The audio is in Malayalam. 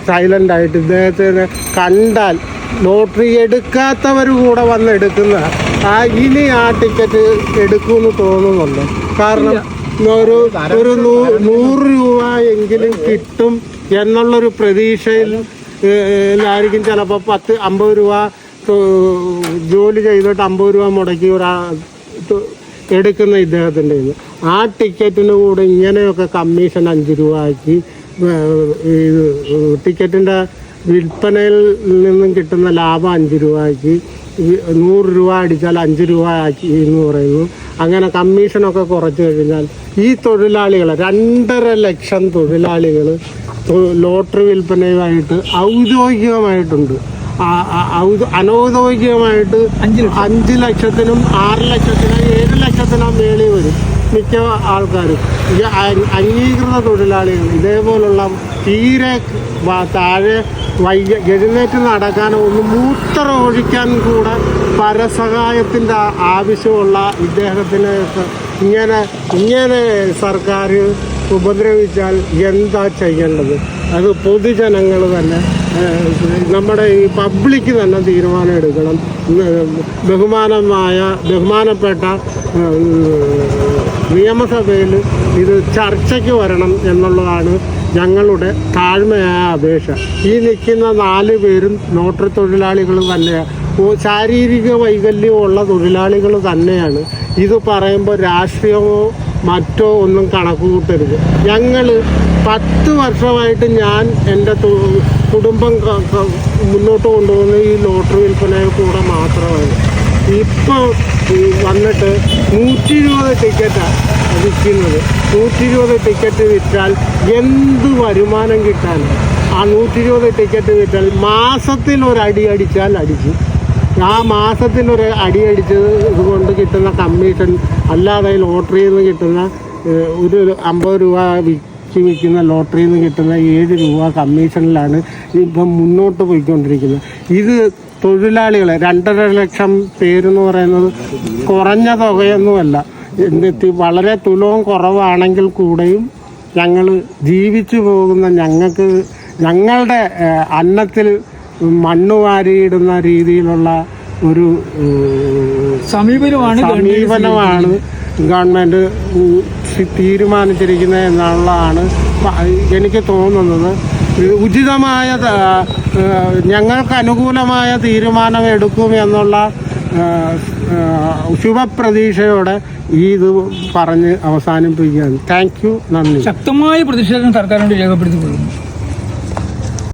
സൈലൻ്റ് ആയിട്ട് ഇദ്ദേഹത്തിന് കണ്ടാൽ ലോട്ടറി എടുക്കാത്തവർ കൂടെ വന്ന് എടുക്കുന്ന ഇനി ആ ടിക്കറ്റ് എടുക്കുമെന്ന് തോന്നുന്നുണ്ട്. കാരണം ഒരു 100 രൂപ എങ്കിലും കിട്ടും എന്നുള്ളൊരു പ്രതീക്ഷയിൽ ആയിരിക്കും ചിലപ്പോൾ 50 രൂപ ജോലി ചെയ്തിട്ട് 50 രൂപ മുടക്കി എടുക്കുന്ന ഇദ്ദേഹത്തിൻ്റെ ആ ടിക്കറ്റിന് കൂടെ ഇങ്ങനെയൊക്കെ കമ്മീഷൻ 5 രൂപ ആക്കി ടിക്കറ്റിൻ്റെ വിൽപ്പനയിൽ നിന്നും കിട്ടുന്ന ലാഭം 5 രൂപ ആക്കി 100 രൂപ അടിച്ചാൽ 5 രൂപ ആക്കി എന്ന് പറയുന്നു. അങ്ങനെ കമ്മീഷനൊക്കെ കുറച്ച് കഴിഞ്ഞാൽ ഈ തൊഴിലാളികൾ 2.5 ലക്ഷം തൊഴിലാളികൾ ലോട്ടറി വിൽപ്പനയുമായിട്ട് ഔദ്യോഗികമായിട്ടുണ്ട്. അനൗദ്യോഗികമായിട്ട് 5 ലക്ഷത്തിനും 6 ലക്ഷത്തിനും 7 ലക്ഷത്തിനും മേളിൽ വരും മിക്ക ആൾക്കാരും. ഈ അംഗീകൃത തൊഴിലാളികൾ ഇതേപോലുള്ള തീരെ താഴെ എഴുന്നേറ്റ് നടക്കാനോ ഒന്ന് മൂത്രം ഒഴിക്കാൻ കൂടെ പരസഹായത്തിൻ്റെ ആവശ്യമുള്ള ഇദ്ദേഹത്തിന് ഇങ്ങനെ സർക്കാർ ഉപദ്രവിച്ചാൽ എന്താ ചെയ്യേണ്ടത്? അത് പൊതുജനങ്ങൾ തന്നെ, നമ്മുടെ ഈ പബ്ലിക്ക് തന്നെ തീരുമാനം എടുക്കണം. ബഹുമാനപ്പെട്ട നിയമസഭയിൽ ഇത് ചർച്ചയ്ക്ക് വരണം എന്നുള്ളതാണ് ഞങ്ങളുടെ താഴ്മയായ അപേക്ഷ. ഈ നിൽക്കുന്ന 4 പേരും ലോട്ടറി തൊഴിലാളികൾ തന്നെയാണ്, ശാരീരിക വൈകല്യമുള്ള തൊഴിലാളികൾ തന്നെയാണ്. ഇത് പറയുമ്പോൾ രാഷ്ട്രീയമോ മറ്റോ ഒന്നും കണക്ക് കൂട്ടരുത്. ഞങ്ങൾ 10 വർഷമായിട്ട് ഞാൻ എൻ്റെ കുടുംബം മുന്നോട്ട് കൊണ്ടുപോകുന്ന ഈ ലോട്ടറി വിൽപ്പനയിൽ കൂടെ മാത്രമാണ്. ഇപ്പോൾ വന്നിട്ട് 120 ടിക്കറ്റാണ് വിൽക്കുന്നത്. 120 ടിക്കറ്റ് വിറ്റാൽ എന്ത് വരുമാനം കിട്ടാൻ? ആ 120 ടിക്കറ്റ് വിറ്റാൽ മാസത്തിൽ ഒരടി അടിച്ചാൽ അടിച്ചു. ആ മാസത്തിൽ ഒരു അടി അടിച്ചത് ഇതുകൊണ്ട് കിട്ടുന്ന കമ്മീഷൻ അല്ലാതെ ലോട്ടറിയിൽ നിന്ന് കിട്ടുന്ന ഒരു 50 രൂപ വിൽക്കുന്ന ലോട്ടറിയിൽ നിന്ന് കിട്ടുന്ന 7 രൂപ കമ്മീഷനിലാണ് ഇപ്പം മുന്നോട്ട് പോയിക്കൊണ്ടിരിക്കുന്നത്. ഇത് തൊഴിലാളികളെ 2.5 ലക്ഷം പേരെന്ന് പറയുന്നത് കുറഞ്ഞ തുകയൊന്നുമല്ല. എന്നിട്ട് വളരെ തുലവും കുറവാണെങ്കിൽ കൂടെയും ഞങ്ങൾ ജീവിച്ചു പോകുന്ന ഞങ്ങളുടെ അന്നത്തിൽ മണ്ണ് വാരിയിടുന്ന രീതിയിലുള്ള ഒരു സമീപനമാണ് ഗവൺമെൻറ് തീരുമാനിച്ചിരിക്കുന്നത് എന്നുള്ളതാണ് എനിക്ക് തോന്നുന്നത്. ഉചിതമായ ഞങ്ങൾക്ക് അനുകൂലമായ തീരുമാനം എടുക്കും എന്നുള്ള ശുഭപ്രതീക്ഷയോടെ ഇത് പറഞ്ഞ് അവസാനിപ്പിക്കുകയാണ്. താങ്ക് യു, നന്ദി. ശക്തമായ പ്രതിഷേധം സർക്കാരിനോട് രേഖപ്പെടുത്തിക്കൊള്ളുന്നു.